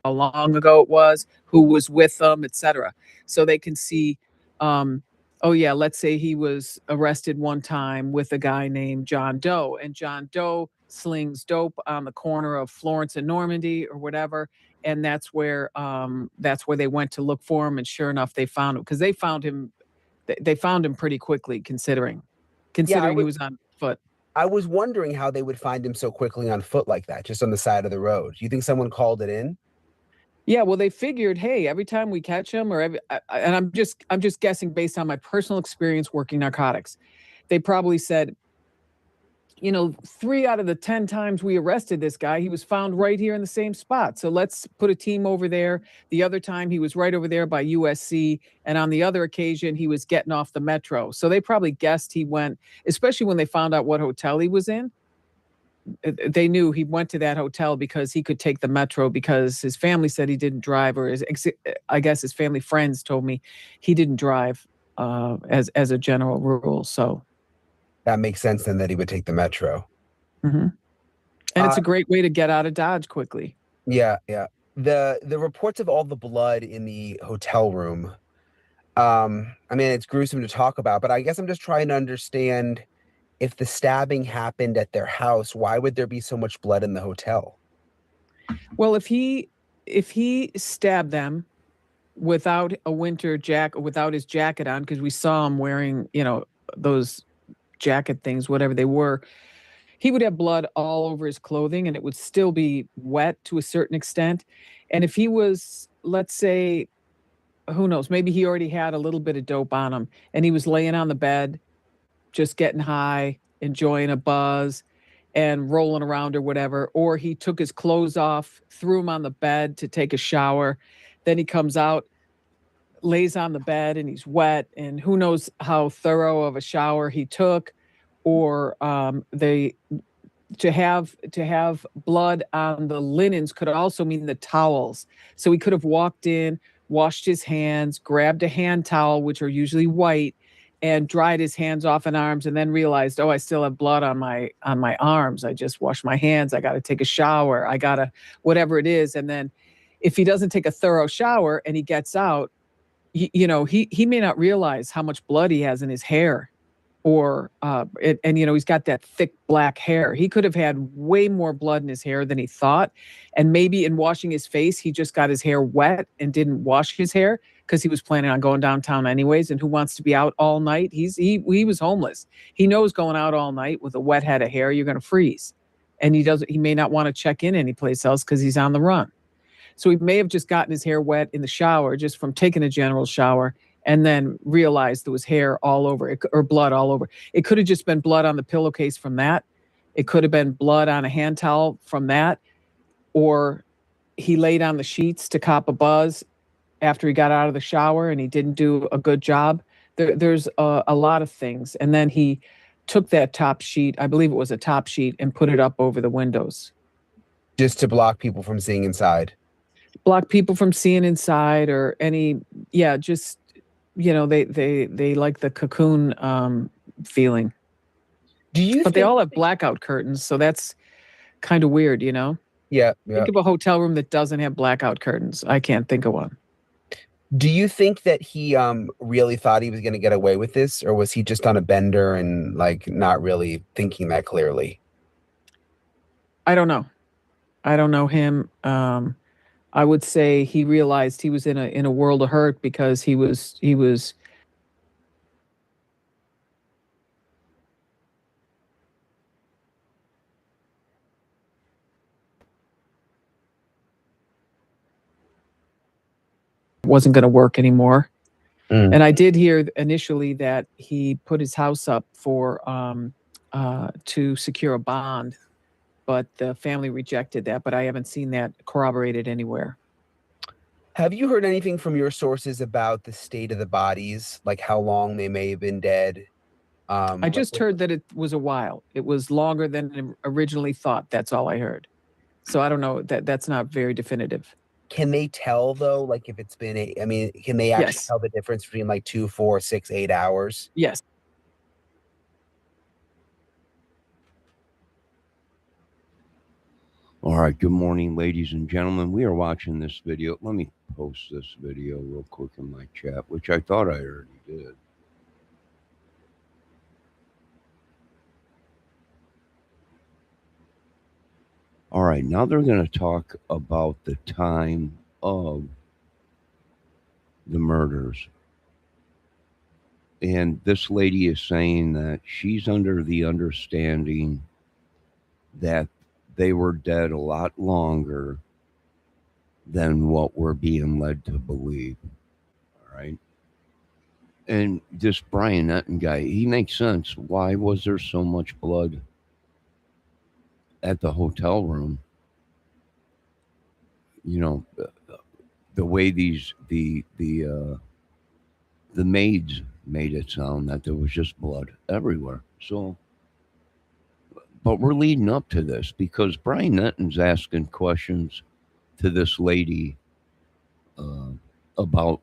How long ago it was, who was with them, etc. So they can see, oh yeah, let's say he was arrested one time with a guy named John Doe, and John Doe slings dope on the corner of Florence and Normandy or whatever, and that's where they went to look for him, and sure enough, they found him because they found him. They found him pretty quickly, Yeah, considering he was on foot. I was wondering how they would find him so quickly on foot like that, just on the side of the road. You think someone called it in? Yeah, well, they figured, hey, every time we catch him, and I'm just guessing based on my personal experience working narcotics, they probably said, 3 out of the 10 times we arrested this guy, he was found right here in the same spot. So let's put a team over there. The other time he was right over there by USC, and on the other occasion he was getting off the metro. So they probably guessed he went, especially when they found out what hotel he was in. They knew he went to that hotel because he could take the metro because his family said he didn't drive, or I guess his family friends told me he didn't drive as a general rule. So that makes sense then that he would take the metro. Mm-hmm. And it's a great way to get out of Dodge quickly. Yeah, yeah. The reports of all the blood in the hotel room. I mean, it's gruesome to talk about, but I guess I'm just trying to understand, if the stabbing happened at their house, why would there be so much blood in the hotel? Well, if he stabbed them without a winter jacket, without his jacket on, because we saw him wearing, those jacket things, whatever they were, he would have blood all over his clothing and it would still be wet to a certain extent. And if he was, let's say, who knows, maybe he already had a little bit of dope on him and he was laying on the bed, just getting high, enjoying a buzz and rolling around or whatever, or he took his clothes off, threw them on the bed to take a shower. Then he comes out, lays on the bed and he's wet, and who knows how thorough of a shower he took, or to have blood on the linens could also mean the towels. So he could have walked in, washed his hands, grabbed a hand towel, which are usually white, and dried his hands off and arms, and then realized, oh, I still have blood on my arms. I just washed my hands. I got to take a shower. I got to, whatever it is. And then if he doesn't take a thorough shower and he gets out, he may not realize how much blood he has in his hair, or he's got that thick black hair. He could have had way more blood in his hair than he thought. And maybe in washing his face, he just got his hair wet and didn't wash his hair because he was planning on going downtown anyways. And who wants to be out all night? He was homeless. He knows going out all night with a wet head of hair, you're going to freeze. And he may not want to check in anyplace else because he's on the run. So he may have just gotten his hair wet in the shower just from taking a general shower, and then realized there was hair all over it, or blood all over. It could have just been blood on the pillowcase from that. It could have been blood on a hand towel from that. Or he laid on the sheets to cop a buzz after he got out of the shower and he didn't do a good job. There's a lot of things. And then he took that top sheet, I believe it was a top sheet, and put it up over the windows. Just to block people from seeing inside. Block people from seeing inside, or just, they like the cocoon feeling. But they all have blackout curtains, so that's kind of weird, Yeah. Think of a hotel room that doesn't have blackout curtains. I can't think of one. Do you think that he really thought he was going to get away with this, or was he just on a bender and not really thinking that clearly? I don't know. I don't know him. I would say he realized he was in a world of hurt because he was wasn't going to work anymore. And I did hear initially that he put his house up for to secure a bond, but the family rejected that. But I haven't seen that corroborated anywhere. Have you heard anything from your sources about the state of the bodies, like how long they may have been dead? I just heard that it was a while. It was longer than originally thought. That's all I heard. So I don't know. That's not very definitive. can they tell though, like if it's been I mean, can they actually Yes. tell the difference between like 2, 4, 6, 8 hours? Yes. All right, good morning, ladies and gentlemen. We are watching this video. Let me post this video real quick in my chat, which I thought I already did. All right, now they're going to talk about the time of the murders. And this lady is saying that she's under the understanding that they were dead a lot longer than what we're being led to believe. All right. And this Brian Etten guy, he makes sense. Why was there so much blood at the hotel room? You know, the way the maids made it sound that there was just blood everywhere. So, but we're leading up to this because Brian Etten's asking questions to this lady uh, about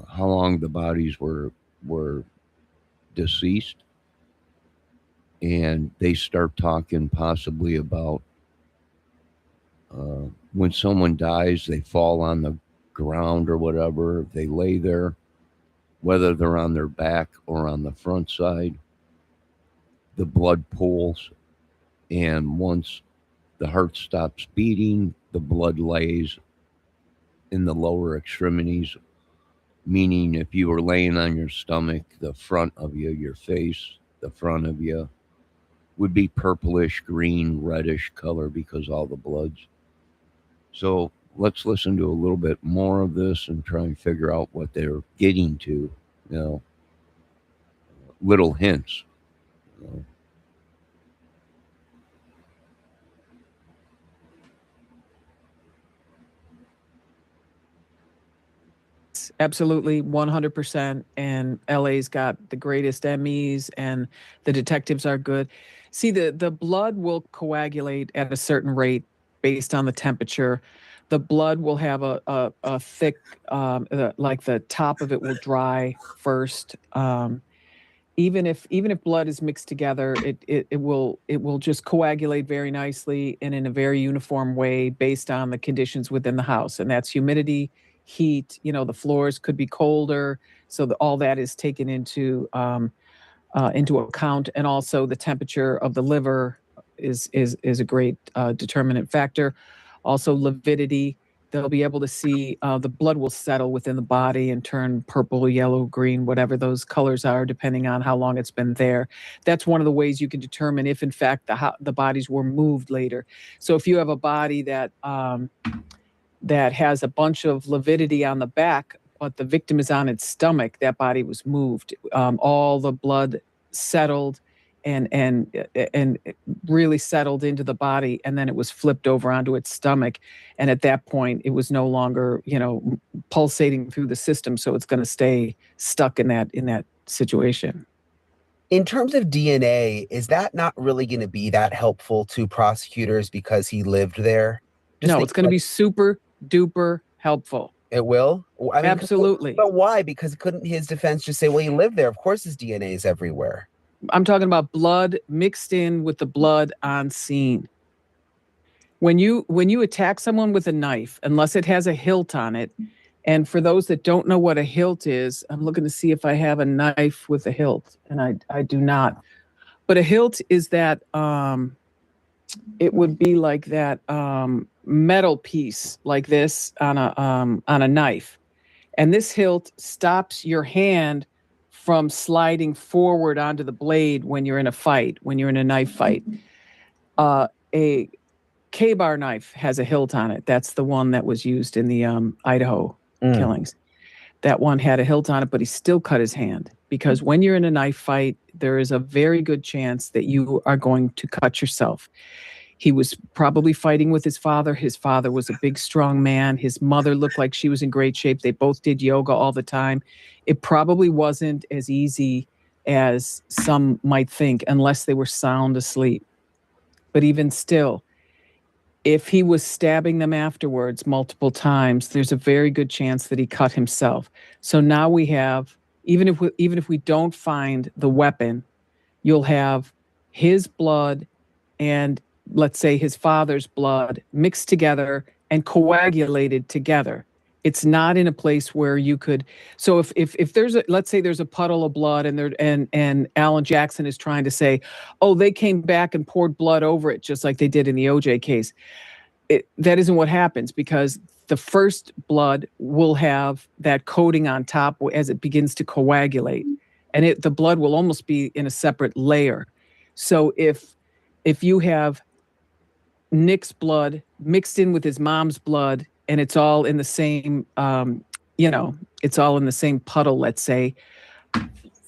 how long the bodies were deceased, and they start talking possibly about when someone dies, they fall on the ground or whatever. They lay there, whether they're on their back or on the front side. The blood pools, and once the heart stops beating, the blood lays in the lower extremities, meaning if you were laying on your stomach, the front of you, your face, the front of you would be purplish, green, reddish color because all the blood's. So let's listen to a little bit more of this and try and figure out what they're getting to, you know, little hints. You know. Absolutely, 100%. And LA's got the greatest Emmys, and the detectives are good. See, the blood will coagulate at a certain rate based on the temperature. The blood will have a thick, like the top of it will dry first. Even if blood is mixed together, it will just coagulate very nicely and in a very uniform way based on the conditions within the house, and that's humidity, heat. The floors could be colder, so all that is taken into account, and also the temperature of the liver is a great determinant factor. Also, lividity. They'll be able to see the blood will settle within the body and turn purple, yellow, green, whatever those colors are, depending on how long it's been there. That's one of the ways you can determine if, in fact, the bodies were moved later. So if you have a body that has a bunch of lividity on the back, but the victim is on its stomach, that body was moved. All the blood settled and really settled into the body, and then it was flipped over onto its stomach, and at that point it was no longer pulsating through the system, so it's going to stay stuck in that situation. In terms of DNA, is that not really going to be that helpful to prosecutors because he lived there? No, it's going to be super duper helpful. It will? I mean, Absolutely. But why? Because couldn't his defense just say, well, he lived there. Of course his DNA is everywhere. I'm talking about blood mixed in with the blood on scene. When you attack someone with a knife, unless it has a hilt on it, and for those that don't know what a hilt is, I'm looking to see if I have a knife with a hilt, and I do not. But a hilt is that it would be like that metal piece like this on a knife, and this hilt stops your hand from sliding forward onto the blade when you're in a fight, when you're in a knife fight. A K-bar knife has a hilt on it. That's the one that was used in the Idaho killings. That one had a hilt on it, but he still cut his hand, because when you're in a knife fight, there is a very good chance that you are going to cut yourself. He was probably fighting with his father. His father was a big, strong man. His mother looked like she was in great shape. They both did yoga all the time. It probably wasn't as easy as some might think, unless they were sound asleep. But even still, if he was stabbing them afterwards multiple times, there's a very good chance that he cut himself. So now we have, even if we don't find the weapon, you'll have his blood and, let's say, his father's blood mixed together and coagulated together. It's not in a place where you could. So if there's a, let's say there's a puddle of blood and Alan Jackson is trying to say, oh, they came back and poured blood over it just like they did in the OJ case. That isn't what happens, because the first blood will have that coating on top as it begins to coagulate, and the blood will almost be in a separate layer. So if you have Nick's blood mixed in with his mom's blood, and it's all in the same, it's all in the same puddle, let's say,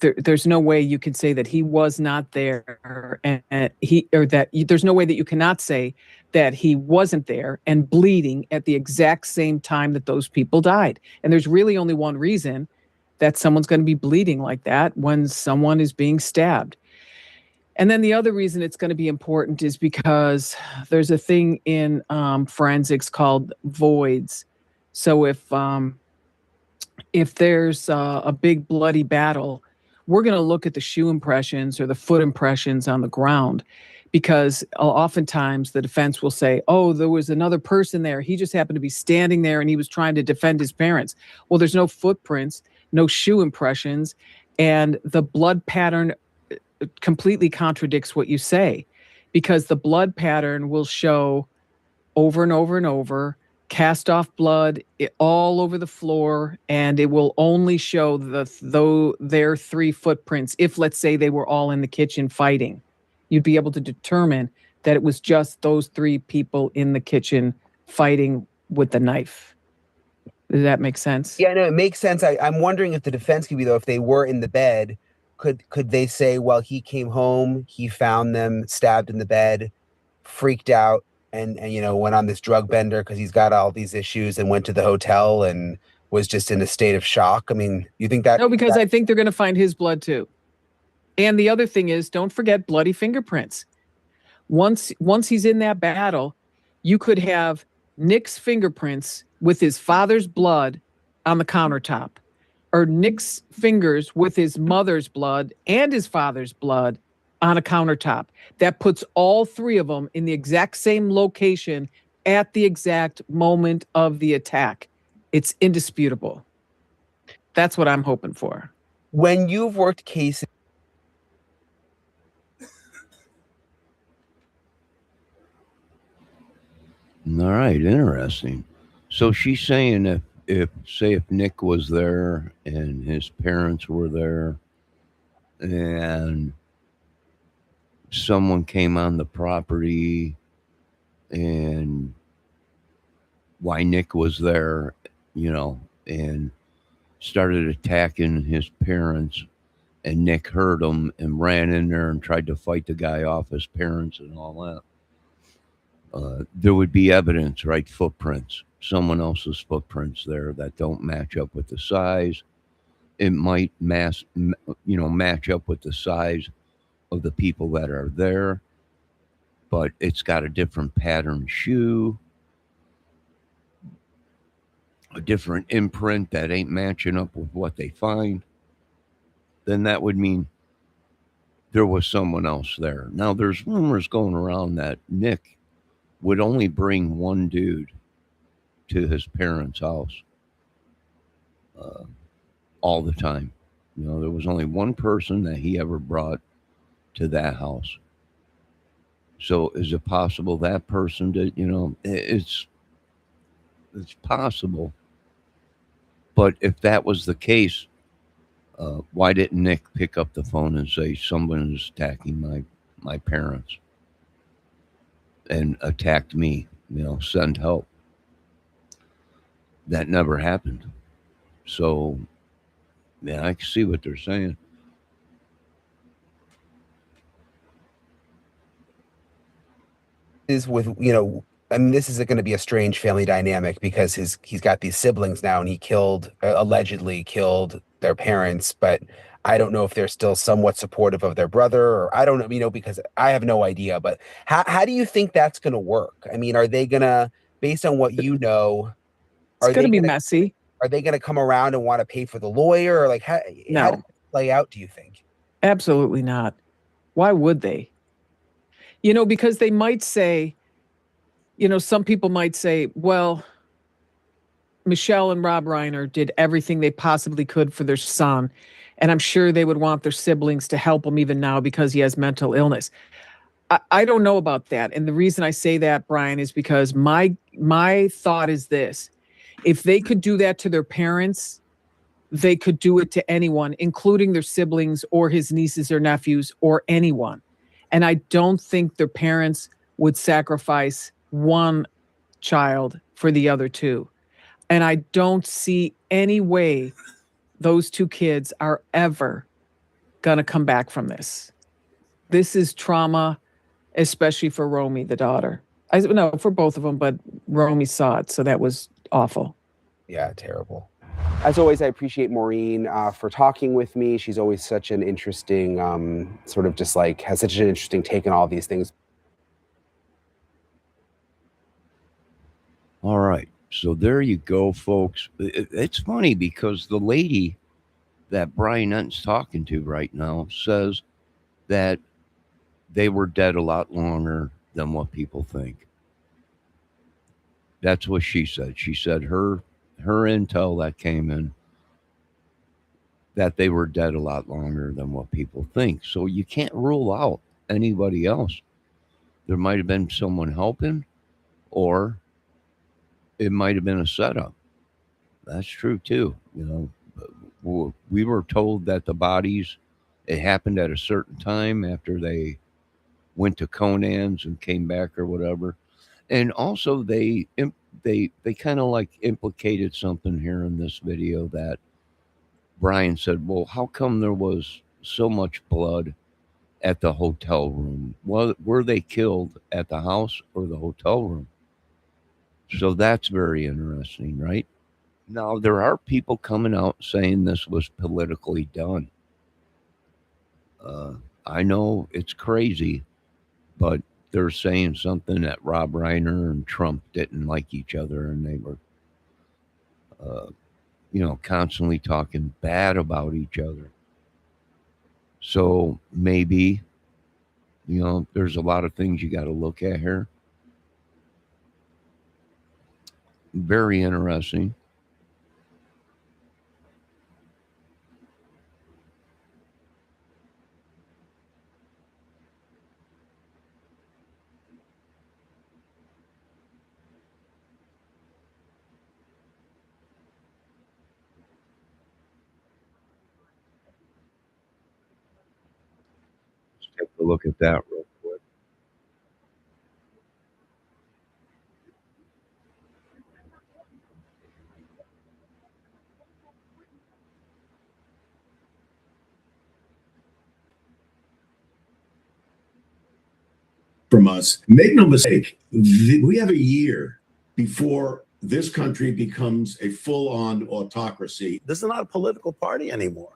there's no way you can say that he was not there, and there's no way that you cannot say that he wasn't there and bleeding at the exact same time that those people died. And there's really only one reason that someone's going to be bleeding like that: when someone is being stabbed. And then the other reason it's going to be important is because there's a thing in forensics called voids. So if there's a big bloody battle, we're going to look at the shoe impressions or the foot impressions on the ground, because oftentimes the defense will say, oh, there was another person there. He just happened to be standing there and he was trying to defend his parents. Well, there's no footprints, no shoe impressions, and the blood pattern completely contradicts what you say, because the blood pattern will show over and over and over cast off blood all over the floor, and it will only show their 3 footprints. If, let's say, they were all in the kitchen fighting, you'd be able to determine that it was just those 3 people in the kitchen fighting with the knife. Does that make sense? Yeah, no, it makes sense. I'm wondering if the defense could be, though, if they were in the bed, could they say, well, he came home, he found them stabbed in the bed, freaked out, and went on this drug bender because he's got all these issues, and went to the hotel and was just in a state of shock? I mean, you think that? No, because I think they're going to find his blood too. And the other thing is, don't forget bloody fingerprints. Once he's in that battle, you could have Nick's fingerprints with his father's blood on the countertop, or Nick's fingers with his mother's blood and his father's blood on a countertop. That puts all 3 of them in the exact same location at the exact moment of the attack. It's indisputable. That's what I'm hoping for. When you've worked cases, All right, interesting. So she's saying if Nick was there and his parents were there and someone came on the property, and why Nick was there, and started attacking his parents, and Nick heard him and ran in there and tried to fight the guy off his parents and all that. There would be evidence, right? Footprints, someone else's footprints there that don't match up with the size. It might match up with the size of the people that are there, but it's got a different pattern shoe, a different imprint that ain't matching up with what they find. Then that would mean there was someone else there. Now, there's rumors going around that Nick would only bring one dude to his parents' house all the time. There was only one person that he ever brought to that house. So is it possible that person did? It's possible. But if that was the case, why didn't Nick pick up the phone and say someone is attacking my parents and attacked me? Send help. That never happened. So, yeah, I can see what they're saying. is with, I mean, this is going to be a strange family dynamic because he's got these siblings now, and he allegedly killed their parents. But I don't know if they're still somewhat supportive of their brother, or I don't know, because I have no idea. But how do you think that's going to work? I mean, are they going to, based on what you know, It's are going they to be going to messy. are they going to come around and want to pay for the lawyer, or like how does No, it play out? Do you think? absolutely not. Why would they? Because they might say, some people might say, well, Michelle and Rob Reiner did everything they possibly could for their son. And I'm sure they would want their siblings to help him even now because he has mental illness. I don't know about that. And the reason I say that, Brian, is because my thought is this. If they could do that to their parents, they could do it to anyone, including their siblings or his nieces or nephews or anyone. And I don't think their parents would sacrifice one child for the other two. And I don't see any way those two kids are ever going to come back from this. This is trauma, especially for Romy, the daughter. No, for both of them, but Romy saw it, so that was awful. Yeah, terrible. As always, I appreciate Maureen for talking with me. She's always such an interesting, sort of just like has such an interesting take on all these things. All right. So there you go, folks. It's funny because the lady that Brian Enton's talking to right now says that they were dead a lot longer than what people think. That's what she said. She said her intel that came in that they were dead a lot longer than what people think. So you can't rule out anybody else. There might have been someone helping, or it might have been a setup. That's true too. We were told that the bodies, it happened at a certain time after they went to Conan's and came back or whatever. And also they kind of like implicated something here in this video that Brian said, well, how come there was so much blood at the hotel room? Well, were they killed at the house or the hotel room? So that's very interesting, right? Now, there are people coming out saying this was politically done. I know it's crazy, but they're saying something that Rob Reiner and Trump didn't like each other, and they were, constantly talking bad about each other. So maybe, there's a lot of things you got to look at here. Very interesting. Let's take a look at that real quick. From us. Make no mistake, we have a year before this country becomes a full-on autocracy. This is not a political party anymore.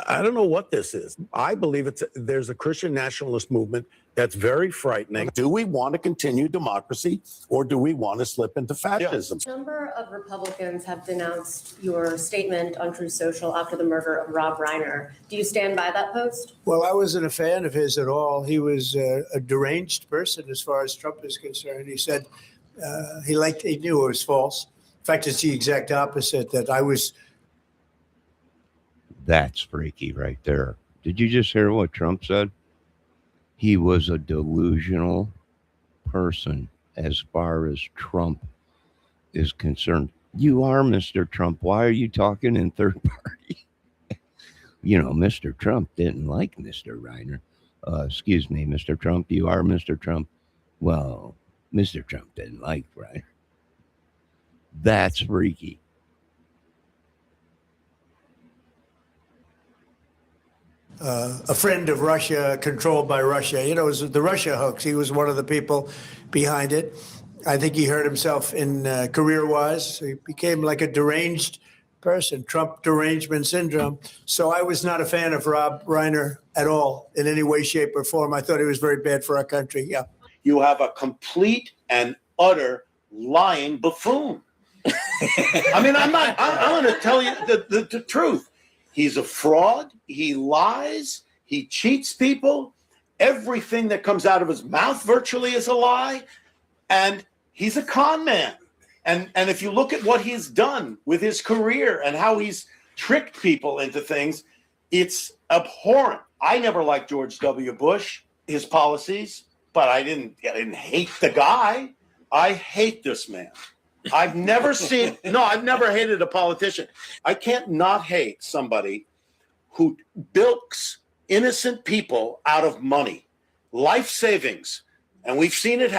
I don't know what this is. I believe there's a Christian nationalist movement that's very frightening. Do we want to continue democracy, or do we want to slip into fascism? A number of Republicans have denounced your statement on Truth Social after the murder of Rob Reiner. Do you stand by that post? Well, I wasn't a fan of his at all. He was a deranged person as far as Trump is concerned. He said he knew it was false. In fact, it's the exact opposite, that I was. That's freaky right there. Did you just hear what Trump said? He was a delusional person as far as Trump is concerned. You are Mr. Trump. Why are you talking in third party? Mr. Trump didn't like Mr. Reiner. Excuse me, Mr. Trump. You are Mr. Trump. Well, Mr. Trump didn't like Reiner. That's freaky. A friend of Russia, controlled by Russia. It was the Russia hoax. He was one of the people behind it. I think he hurt himself in career-wise. He became like a deranged person, Trump derangement syndrome. So I was not a fan of Rob Reiner at all in any way, shape, or form. I thought he was very bad for our country. Yeah. You have a complete and utter lying buffoon. I mean, I'm going to tell you the truth. He's a fraud. He lies. He cheats people. Everything that comes out of his mouth virtually is a lie. And he's a con man. And if you look at what he's done with his career and how he's tricked people into things, it's abhorrent. I never liked George W. Bush, his policies, but I didn't hate the guy. I hate this man. I've never hated a politician. I can't not hate somebody who bilks innocent people out of money, life savings. And we've seen it.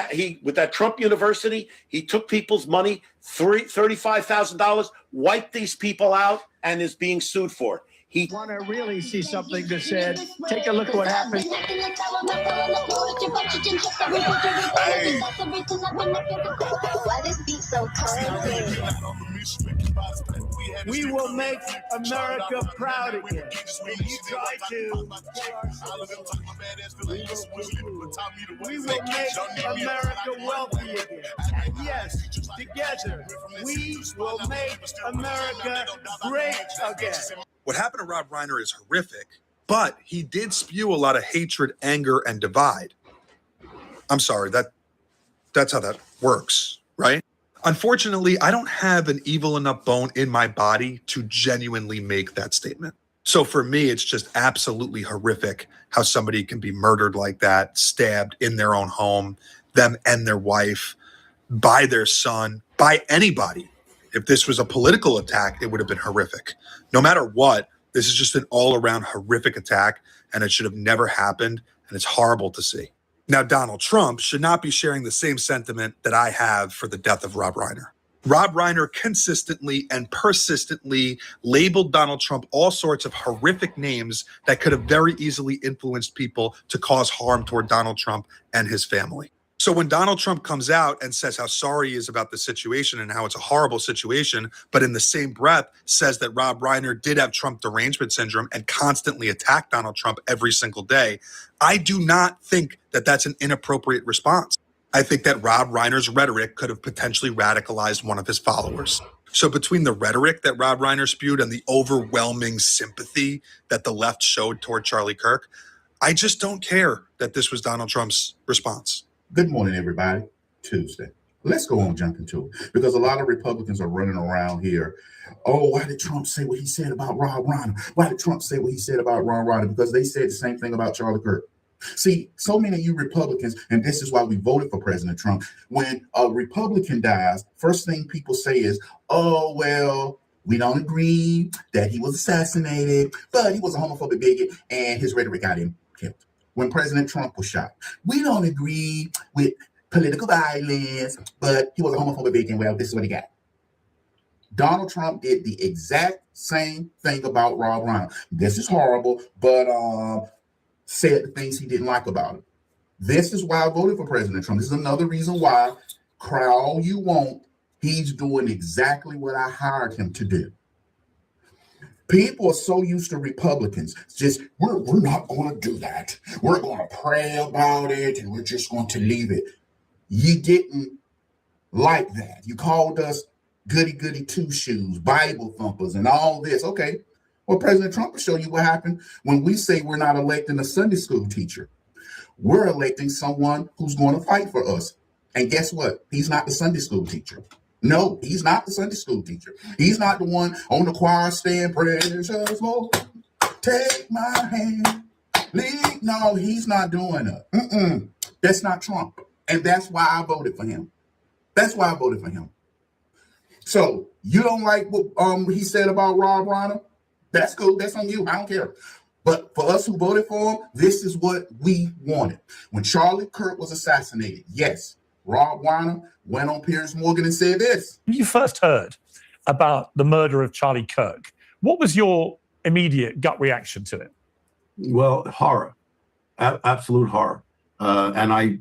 With that Trump University, he took people's money, $35,000, wiped these people out, and is being sued for it. He Want to really see something that said, take a look at what happened. We will make America proud again. We try to. We will make America wealthy again. And yes, together, we will make America great again. What happened to Rob Reiner is horrific, but he did spew a lot of hatred, anger, and divide. I'm sorry, that's how that works, right? Unfortunately, I don't have an evil enough bone in my body to genuinely make that statement. So for me, it's just absolutely horrific how somebody can be murdered like that, stabbed in their own home, them and their wife, by their son, by anybody. If this was a political attack, it would have been horrific. No matter what, this is just an all-around horrific attack, and it should have never happened, and it's horrible to see. Now, Donald Trump should not be sharing the same sentiment that I have for the death of Rob Reiner. Rob Reiner consistently and persistently labeled Donald Trump all sorts of horrific names that could have very easily influenced people to cause harm toward Donald Trump and his family. So when Donald Trump comes out and says how sorry he is about the situation and how it's a horrible situation, but in the same breath says that Rob Reiner did have Trump derangement syndrome and constantly attacked Donald Trump every single day, I do not think that that's an inappropriate response. I think that Rob Reiner's rhetoric could have potentially radicalized one of his followers. So between the rhetoric that Rob Reiner spewed and the overwhelming sympathy that the left showed toward Charlie Kirk, I just don't care that this was Donald Trump's response. Good morning, everybody. Tuesday. Let's go on jump into it because a lot of Republicans are running around here. Oh, why did Trump say what he said about Rob Reiner? Why did Trump say what he said about Rob Reiner? Because they said the same thing about Charlie Kirk. See, so many of you Republicans, and this is why we voted for President Trump, when a Republican dies, first thing people say is, oh, well, we don't agree that he was assassinated, but he was a homophobic bigot and his rhetoric got him killed. When President Trump was shot, we don't agree with political violence, but he was a homophobic bigot, and well, this is what he got. Donald Trump did the exact same thing about Rob Reiner. This is horrible, but said the things he didn't like about it. This is why I voted for President Trump. This is another reason why, cry all you want, he's doing exactly what I hired him to do. People are so used to Republicans. Just, we're not going to do that. We're going to pray about it, and we're just going to leave it. You didn't like that. You called us goody-goody two-shoes, Bible thumpers, and all this. Okay. Well, President Trump will show you what happened when we say we're not electing a Sunday school teacher. We're electing someone who's going to fight for us. And guess what? He's not the Sunday school teacher. No, he's not the Sunday school teacher. He's not the one on the choir stand, precious Lord, take my hand. Lead. No, he's not doing it. That's not Trump. And that's why I voted for him. That's why I voted for him. So you don't like what he said about Rob Reiner? That's cool. That's on you. I don't care. But for us who voted for him, this is what we wanted. When Charlie Kirk was assassinated, yes, Rob Reiner went on Piers Morgan and said this. When you first heard about the murder of Charlie Kirk, what was your immediate gut reaction to it? Well, horror, absolute horror. And I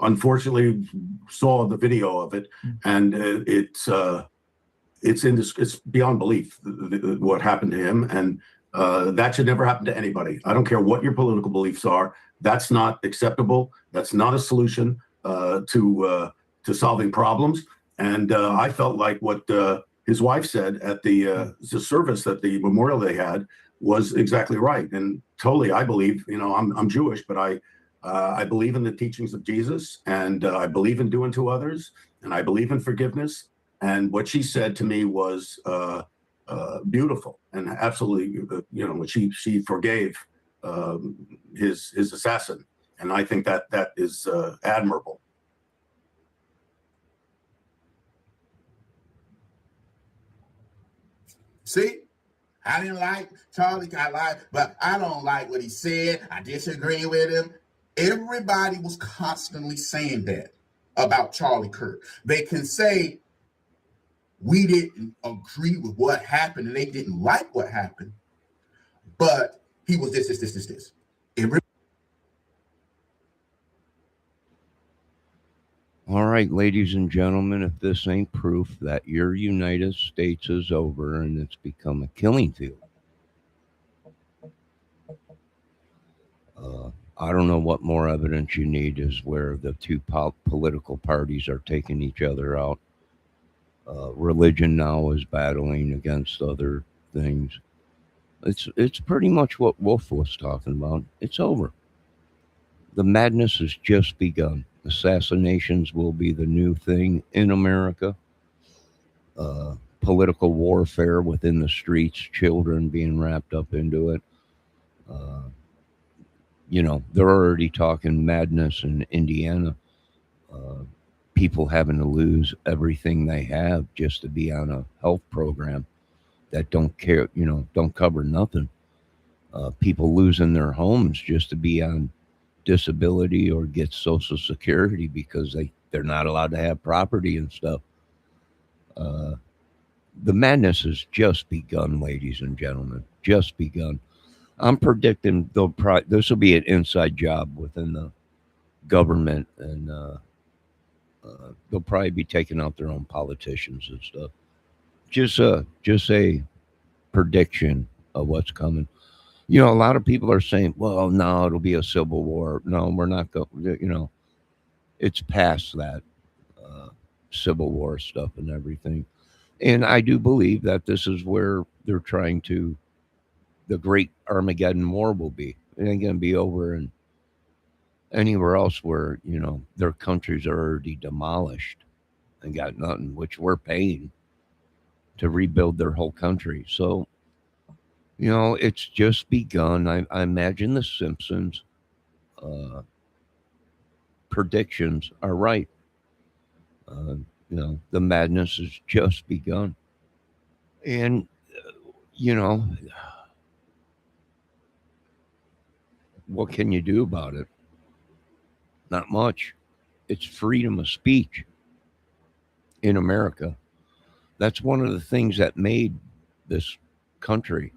unfortunately saw the video of it, and it's beyond belief what happened to him, and that should never happen to anybody. I don't care what your political beliefs are. That's not acceptable. That's not a solution to solving problems. And I felt like what his wife said at the service that the memorial they had was exactly right. And totally, I believe. I'm Jewish, but I believe in the teachings of Jesus, and I believe in doing to others, and I believe in forgiveness. And what she said to me was beautiful and absolutely, she forgave his assassin, and I think that is admirable. See, I didn't like Charlie. But I don't like what he said. I disagree with him. Everybody was constantly saying that about Charlie Kirk. They can say we didn't agree with what happened and they didn't like what happened, but he was this. All right, ladies and gentlemen, if this ain't proof that your United States is over and it's become a killing field, I don't know what more evidence you need is where the two political parties are taking each other out. Religion now is battling against other things. It's pretty much what Wolf was talking about. It's over. The madness has just begun. Assassinations will be the new thing in America. Political warfare within the streets, children being wrapped up into it. They're already talking madness in Indiana. People having to lose everything they have just to be on a health program that don't care, don't cover nothing. People losing their homes just to be on disability or get Social Security because they're not allowed to have property and stuff. The madness has just begun, ladies and gentlemen. Just begun. I'm predicting this will be an inside job within the government, and they'll probably be taking out their own politicians and stuff. Just a prediction of what's coming. A lot of people are saying, "Well, no, it'll be a civil war." No, we're not going. It's past that civil war stuff and everything. And I do believe that this is where they're trying to. The great Armageddon War will be. It ain't going to be over in anywhere else where their countries are already demolished and got nothing, which we're paying to rebuild their whole country. So, it's just begun. I imagine the Simpsons predictions are right. The madness has just begun. And, what can you do about it? Not much. It's freedom of speech in America. That's one of the things that made this country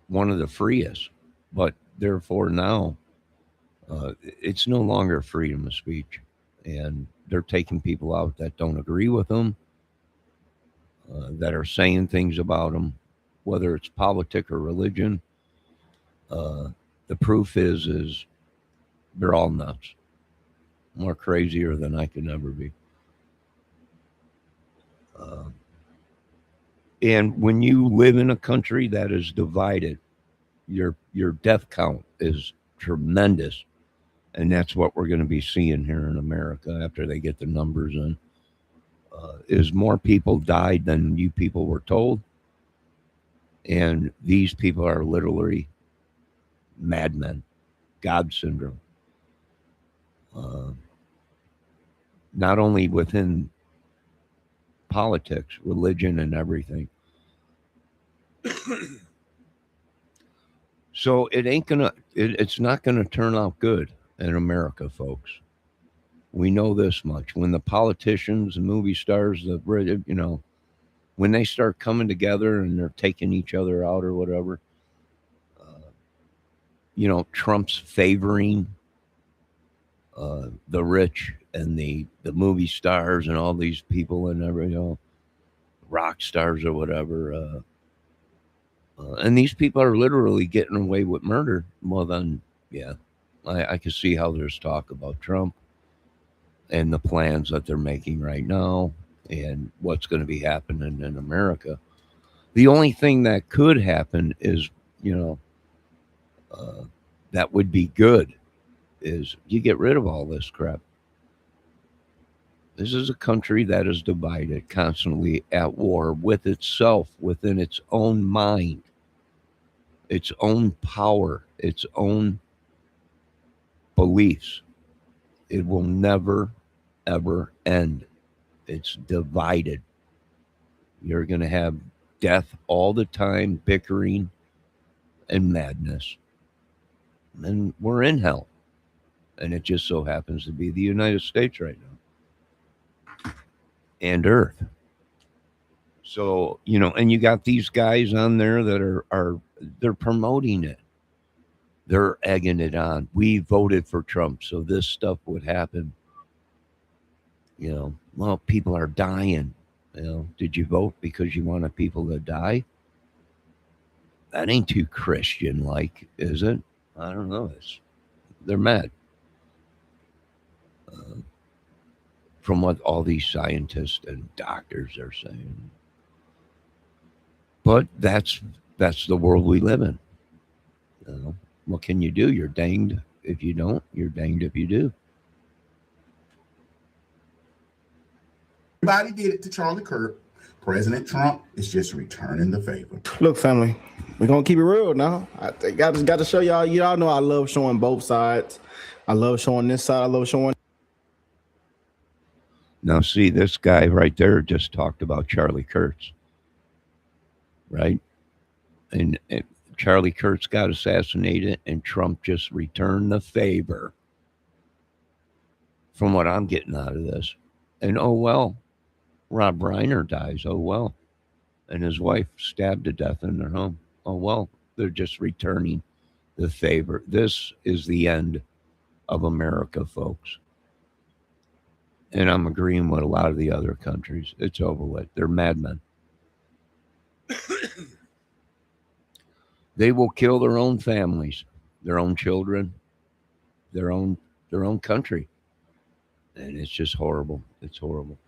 one of the freest. But therefore now it's no longer freedom of speech. And they're taking people out that don't agree with them, that are saying things about them, whether it's politics or religion. The proof is they're all nuts, more crazier than I can ever be. And when you live in a country that is divided, your death count is tremendous, and that's what we're going to be seeing here in America after they get the numbers in. Is more people died than you people were told, and these people are literally madmen, God syndrome. Not only within politics, religion, and everything. So it's not gonna turn out good in America, folks. We know this much. When the politicians and movie stars, when they start coming together and they're taking each other out or whatever, Trump's favoring the rich and the movie stars and all these people and rock stars or whatever. And these people are literally getting away with murder. Well, then, yeah, I can see how there's talk about Trump and the plans that they're making right now and what's going to be happening in America. The only thing that could happen is, that would be good, is you get rid of all this crap. This is a country that is divided, constantly at war with itself, within its own mind, its own power, its own beliefs. It will never, ever end. It's divided. You're going to have death all the time, bickering and madness. And we're in hell. And it just so happens to be the United States right now. And Earth. So, and you got these guys on there that are they're promoting it. They're egging it on. We voted for Trump, so this stuff would happen. Well, people are dying. Did you vote because you wanted people to die? That ain't too Christian-like, is it? I don't know. They're mad. From what all these scientists and doctors are saying. But that's the world we live in. What can you do? You're danged if you don't. You're danged if you do. Everybody did it to Charlie Kirk. President Trump is just returning the favor. Look, family, we're gonna keep it real now. I got to show y'all. Y'all know I love showing both sides. I love showing this side. I love showing. Now, see, this guy right there just talked about Charlie Kurtz, right? And Charlie Kurtz got assassinated, and Trump just returned the favor. From what I'm getting out of this, and oh well. Rob Reiner dies. Oh, well. And his wife stabbed to death in their home. Oh, well. They're just returning the favor. This is the end of America, folks. And I'm agreeing with a lot of the other countries. It's over with. They're madmen. They will kill their own families, their own children, their own country. And it's just horrible. It's horrible.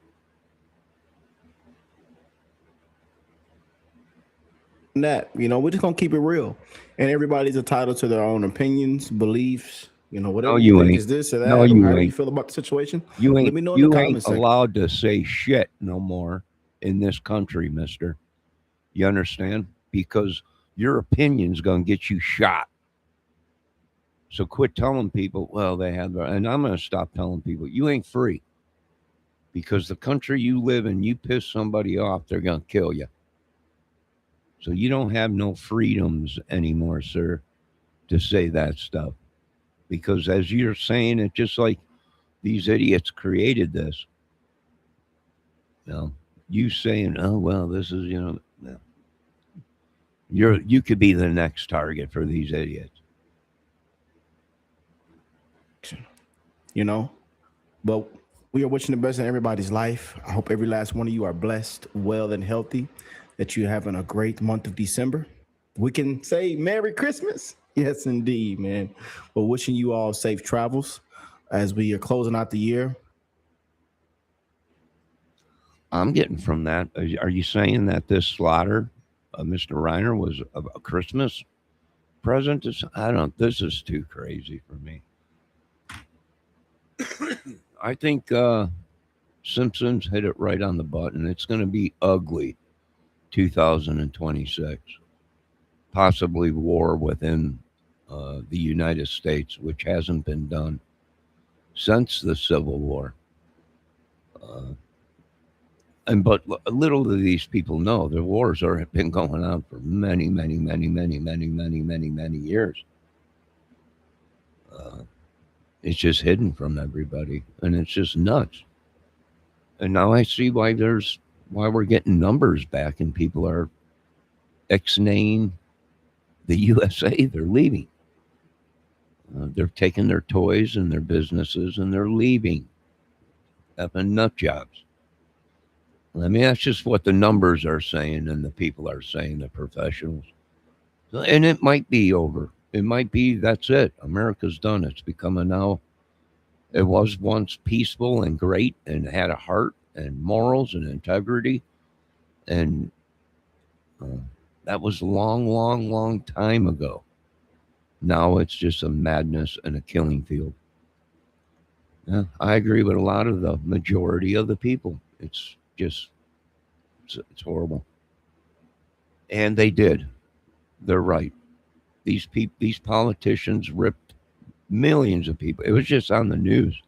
That we're just gonna keep it real, and everybody's entitled to their own opinions, beliefs. Whatever you think is this or that. No, or you however ain't. you feel about the situation. You ain't. Let me know in You the ain't comments section. allowed to say shit no more in this country, Mister. You understand? Because your opinion's gonna get you shot. So quit telling people, well, they have their, and I'm gonna stop telling people, you ain't free. Because the country you live in, you piss somebody off, they're gonna kill you. So you don't have no freedoms anymore, sir, to say that stuff. Because as you're saying it, just like these idiots created this. You saying, oh, well, this is, you could be the next target for these idiots. But we are wishing the best in everybody's life. I hope every last one of you are blessed, well, and healthy, that you're having a great month of December. We can say Merry Christmas. Yes, indeed, man. We're wishing you all safe travels as we are closing out the year. I'm getting from that. Are you saying that this slaughter of Mr. Reiner was a Christmas present? This is too crazy for me. I think Simpsons hit it right on the button. It's going to be ugly 2026. Possibly war within the United States, which hasn't been done since the Civil War. But little do these people know, the wars have been going on for many, many, many, many, many, many, many, many years. It's just hidden from everybody, and it's just nuts. And now I see why we're getting numbers back, and people are ex-naying the USA. They're leaving. They're taking their toys and their businesses and they're leaving. Effing nut jobs. I mean, that's just what the numbers are saying and the people are saying, the professionals. And it might be over. It might be that's it. America's done. It's becoming now. It was once peaceful and great and had a heart and morals and integrity. And that was a long, long, long time ago. Now it's just a madness and a killing field. Yeah, I agree with a lot of the majority of the people. It's just, it's horrible. And they did. They're right. These politicians ripped millions of people. It was just on the news.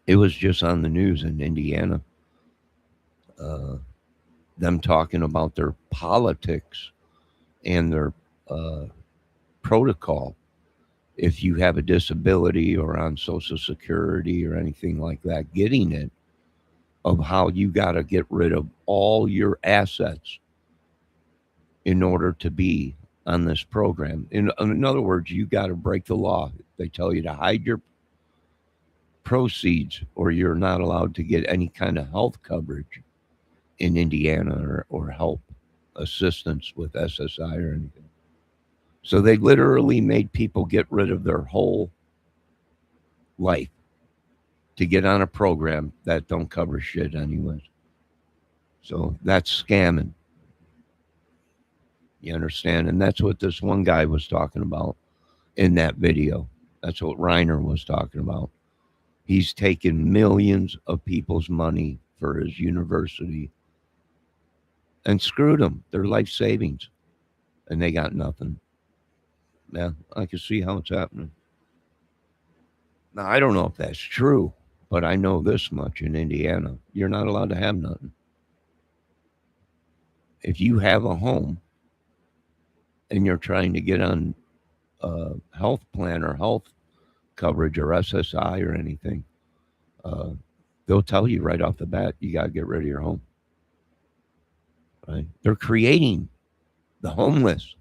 It was just on the news in Indiana. Them talking about their politics and their protocol. If you have a disability or on Social Security or anything like that, getting it, of how you got to get rid of all your assets in order to be on this program. In other words, you got to break the law. They tell you to hide your proceeds or you're not allowed to get any kind of health coverage in Indiana or help assistance with SSI or anything. So they literally made people get rid of their whole life to get on a program that don't cover shit anyways. So that's scamming. You understand? And that's what this one guy was talking about in that video. That's what Reiner was talking about. He's taken millions of people's money for his university and screwed them, their life savings, and they got nothing. Yeah, I can see how it's happening. Now, I don't know if that's true, but I know this much in Indiana. You're not allowed to have nothing. If you have a home and you're trying to get on a health plan or health coverage or SSI or anything, they'll tell you right off the bat, you got to get rid of your home. Right? They're creating the homeless.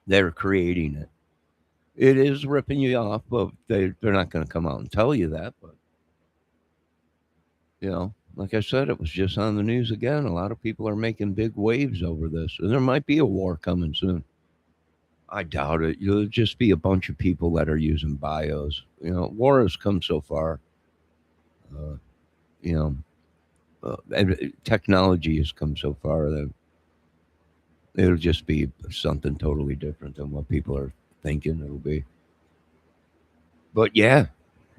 They're creating it. It is ripping you off, but they're not going to come out and tell you that. But, you know, like I said, it was just on the news again. A lot of people are making big waves over this. And there might be a war coming soon. I doubt it. You'll just be a bunch of people that are using bios. You know, war has come so far. You know, technology has come so far that it'll just be something totally different than what people are thinking it'll be. But yeah,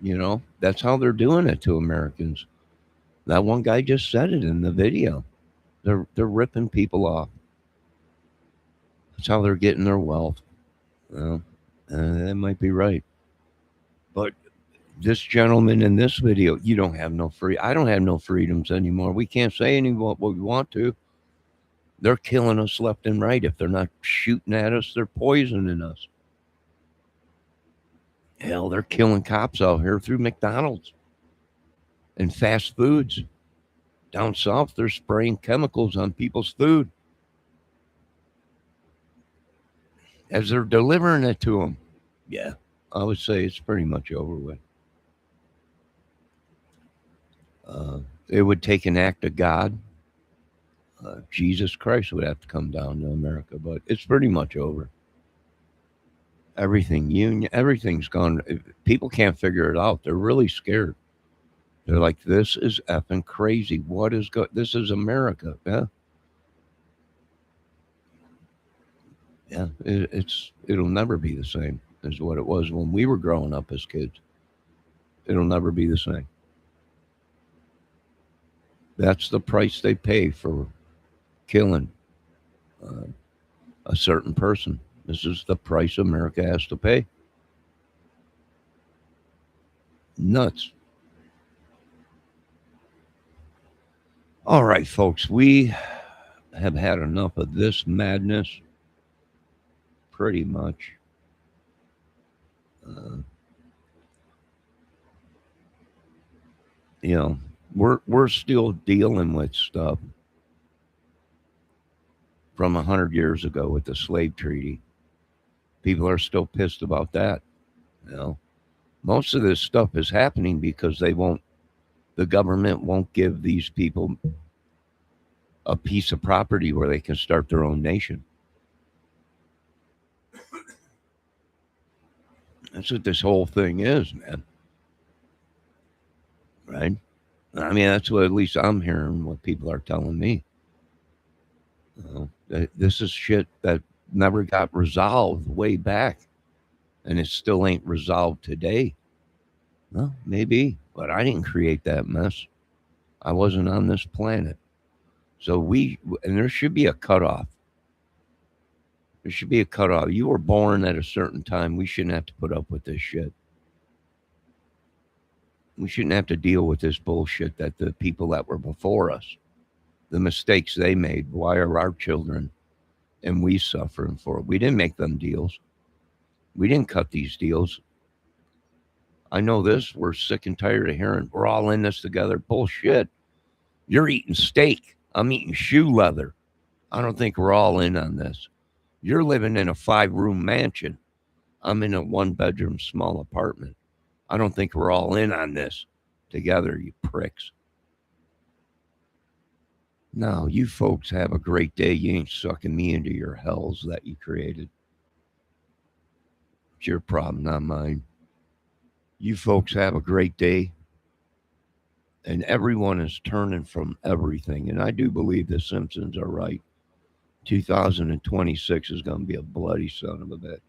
you know, that's how they're doing it to Americans. That one guy just said it in the video. They're ripping people off. That's how they're getting their wealth. Well, that might be right. But this gentleman in this video, you don't have no free. I don't have no freedoms anymore. We can't say any what we want to. They're killing us left and right. If they're not shooting at us, they're poisoning us. Hell, they're killing cops out here through McDonald's and fast foods. Down south, they're spraying chemicals on people's food as they're delivering it to them. Yeah, I would say it's pretty much over with. It would take an act of God. Jesus Christ would have to come down to America, but it's pretty much over. Everything's gone. People can't figure it out. They're really scared. They're like, this is effing crazy. What is this is America. Yeah. Yeah. It'll never be the same as what it was when we were growing up as kids. It'll never be the same. That's the price they pay for killing a certain person. This is the price America has to pay. Nuts. All right, folks, we have had enough of this madness. Pretty much. You know, we're still dealing with stuff from 100 years ago with the slave treaty. People are still pissed about that. You know, most of this stuff is happening because the government won't give these people a piece of property where they can start their own nation. That's what this whole thing is, man. Right? I mean, that's what at least I'm hearing, what people are telling me. This is shit that never got resolved way back, and it still ain't resolved today. Well, maybe, but I didn't create that mess. I wasn't on this planet. So and there should be a cutoff. There should be a cutoff. You were born at a certain time. We shouldn't have to put up with this shit. We shouldn't have to deal with this bullshit that the people that were before us, the mistakes they made. Why are our children and we suffering for it? We didn't make them deals. We didn't cut these deals. I know this. We're sick and tired of hearing we're all in this together. Bullshit. You're eating steak. I'm eating shoe leather. I don't think we're all in on this. You're living in a 5-room mansion. I'm in a 1-bedroom small apartment. I don't think we're all in on this together, you pricks. No, you folks have a great day. You ain't sucking me into your hells that you created. It's your problem, not mine. You folks have a great day. And everyone is turning from everything. And I do believe the Simpsons are right. 2026 is going to be a bloody son of a bitch.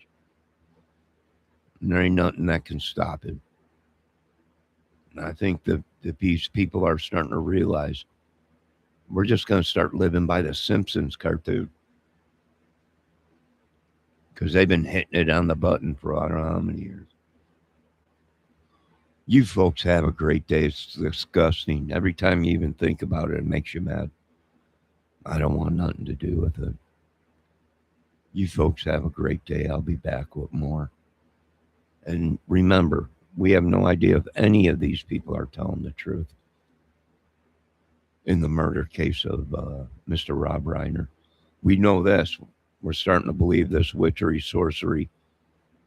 And there ain't nothing that can stop it. And I think that these people are starting to realize we're just going to start living by the Simpsons cartoon. Because they've been hitting it on the button for I don't know how many years. You folks have a great day. It's disgusting. Every time you even think about it, it makes you mad. I don't want nothing to do with it. You folks have a great day. I'll be back with more. And remember, we have no idea if any of these people are telling the truth. In the murder case of Mr. Rob Reiner, we know this. We're starting to believe this witchery, sorcery,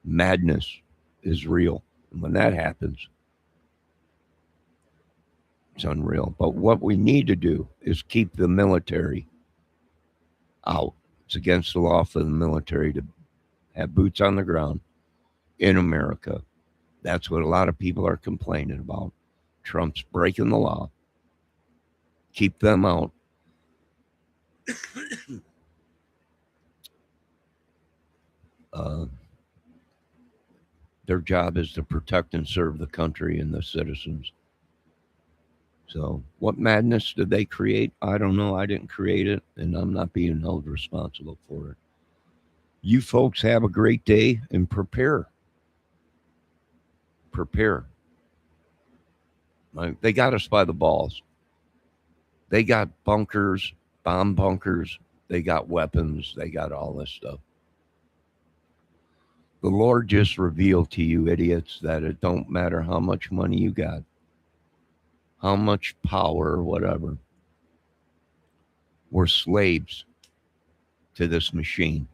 madness is real. And when that happens, it's unreal. But what we need to do is keep the military out. It's against the law for the military to have boots on the ground in America. That's what a lot of people are complaining about. Trump's breaking the law. Keep them out. Their job is to protect and serve the country and the citizens. So what madness did they create? I don't know. I didn't create it, and I'm not being held responsible for it. You folks have a great day and prepare. Prepare. They got us by the balls. They got bunkers, bomb bunkers. They got weapons. They got all this stuff. The Lord just revealed to you idiots that it don't matter how much money you got, how much power or whatever. We're slaves to this machine.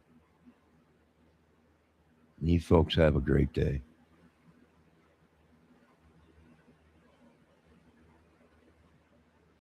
You folks have a great day.